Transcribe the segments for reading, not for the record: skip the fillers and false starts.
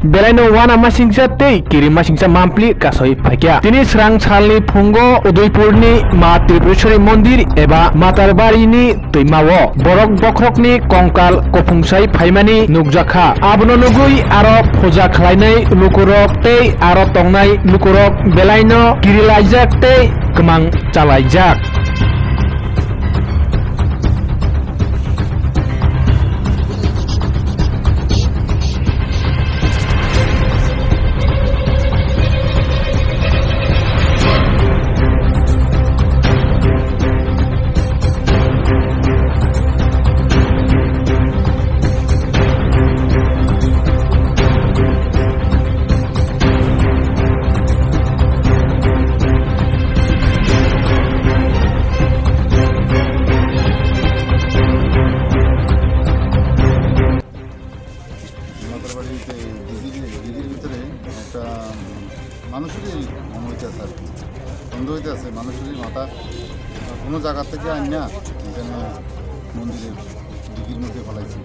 Belaino wana masingsa tei kiri masingsa mampli kasoi fakia. Tini serang salni fungo Udaipurni Ma Tripureshwari Mondir eba Matarbari Tuimawo borok bokrokni kongkal kopungsai faimani nukjakha. Abono nugui aro puja khlainai lukurok tei aro tongnai lukurok belaino kirilaijak tei kemang chalaijak. দিঘির ভিতরে একটা মানুষেরই মনে হইতে আছে আর কি, সন্দেহ হইতে আছে মানুষেরই মাথা কোনো জায়গা থেকে আন না এখানে মন্দিরের দিঘির মধ্যে ফেলাইছে।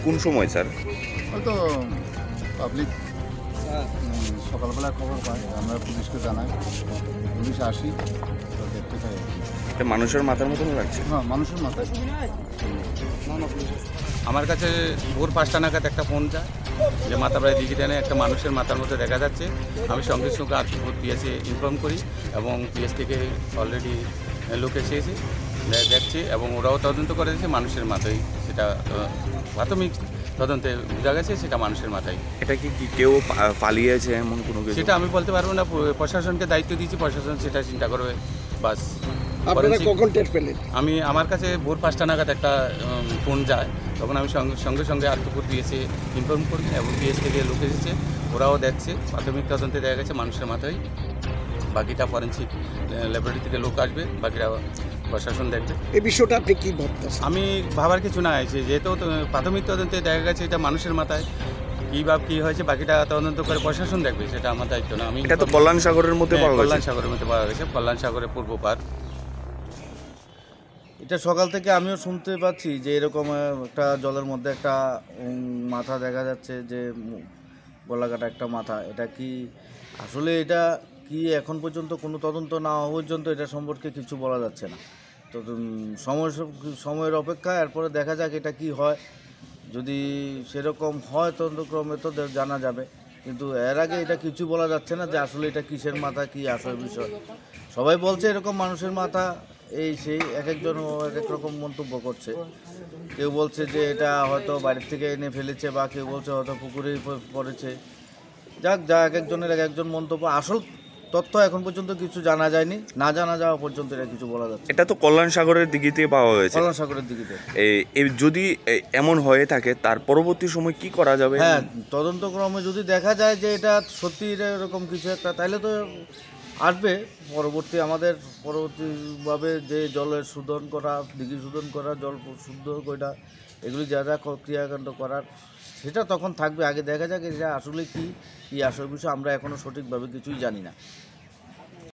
কোন সময় স্যার? হয়তো পাবলিক সকালবেলা খবর পায়, আমরা পুলিশকে জানাই, পুলিশ আসি তো দেখতে পাই। এটা মানুষের মাথার মতন লাগছে? হ্যাঁ, মানুষের মাথায়। আমার কাছে ভোর 5টা নাগাদ একটা ফোন যায় যে মাতাবাড়ি দিঘি টানে একটা মানুষের মাথার মধ্যে দেখা যাচ্ছে। আমি সঙ্গে সঙ্গে আর পিএসে ইনফর্ম করি এবং পিএস থেকে অলরেডি লোক এসেছে দেখছি এবং ওরাও তদন্ত করে দিয়েছে মানুষের মাথায়। সেটা প্রাথমিক তদন্তে বোঝা গেছে সেটা মানুষের মাথায়। এটা কি কেউ পালিয়েছে এমন কোনো কিছু? সেটা আমি বলতে পারবো না, প্রশাসনকে দায়িত্ব দিয়েছি, প্রশাসন সেটা চিন্তা করবে। বাস আমি আমার কাছে ভোর 5টা নাগাদ একটা ফোন যায়, তখন আমি সঙ্গে সঙ্গে আরতুপুর পিএসে ইনফর্ম করি এবং পিএস থেকে লোক এসেছে, ওরাও দেখছে। প্রাথমিক তদন্তে দেখা গেছে মানুষের মাথায়, বাকিটা ফরেন্সিক ল্যাবরেটরি থেকে লোক আসবে, বাকিটা প্রশাসন দেখবে। এই বিষয়টা আপনি কী ভাবতেন? আমি ভাবার কিছু না আছে, যেহেতু প্রাথমিক তদন্তে দেখা গেছে এটা মানুষের মাথায়, কী হয়েছে বাকিটা তদন্ত করে প্রশাসন দেখবে, সেটা আমার দায়িত্ব না। আমি এটা তো কল্যাণ সাগরের মধ্যে পাওয়া গেছে। কল্যাণ সাগরের মধ্যে পাওয়া গেছে, কল্যাণ সাগরের পূর্ব পার। এটা সকাল থেকে আমিও শুনতে পাচ্ছি যে এরকম একটা জলের মধ্যে একটা মাথা দেখা যাচ্ছে, যে গলাকাটা একটা মাথা। এটা কি আসলে এটা কি এখন পর্যন্ত কোনো তদন্ত না হওয়া পর্যন্ত এটা সম্পর্কে কিছু বলা যাচ্ছে না। তো সময়ের অপেক্ষা, এরপরে দেখা যাক এটা কি হয়। যদি সেরকম হয় তদন্তক্রমে তো জানা যাবে, কিন্তু এর আগে এটা কিছু বলা যাচ্ছে না যে আসলে এটা কিসের মাথা, কি আসল বিষয়। সবাই বলছে এরকম মানুষের মাথা, এই সেই এক একজন এক এক রকম মন্তব্য করছে। কেউ বলছে যে এটা হয়তো বাড়ির থেকে এনে ফেলেছে, বা কেউ বলছে হয়তো পুকুরেই পড়েছে। যাক, যা এক একজনের এক একজন মন্তব্য। আসল তথ্য এখন পর্যন্ত কিছু জানা যায়নি, না জানা যাওয়া পর্যন্ত এটা কিছু বলা যাচ্ছে। এটা তো কল্যাণ সাগরের দিঘিতে পাওয়া গেছে। কল্যাণ সাগরের দিঘিতে। যদি এমন হয়ে থাকে তার পরবর্তী সময় কি করা যাবে? হ্যাঁ, তদন্তক্রমে যদি দেখা যায় যে এটা সত্যি এরকম কিছু একটা, তাহলে তো আসবে পরবর্তীভাবে যে জলের শোধন করা, দিঘি শোধন করা, জল শুদ্ধ করা, এগুলি যা যা ক্রিয়াকাণ্ড করার সেটা তখন থাকবে। আগে দেখা যাক এটা আসলে কি আসল বিষয়, আমরা এখনও সঠিকভাবে কিছুই জানি না।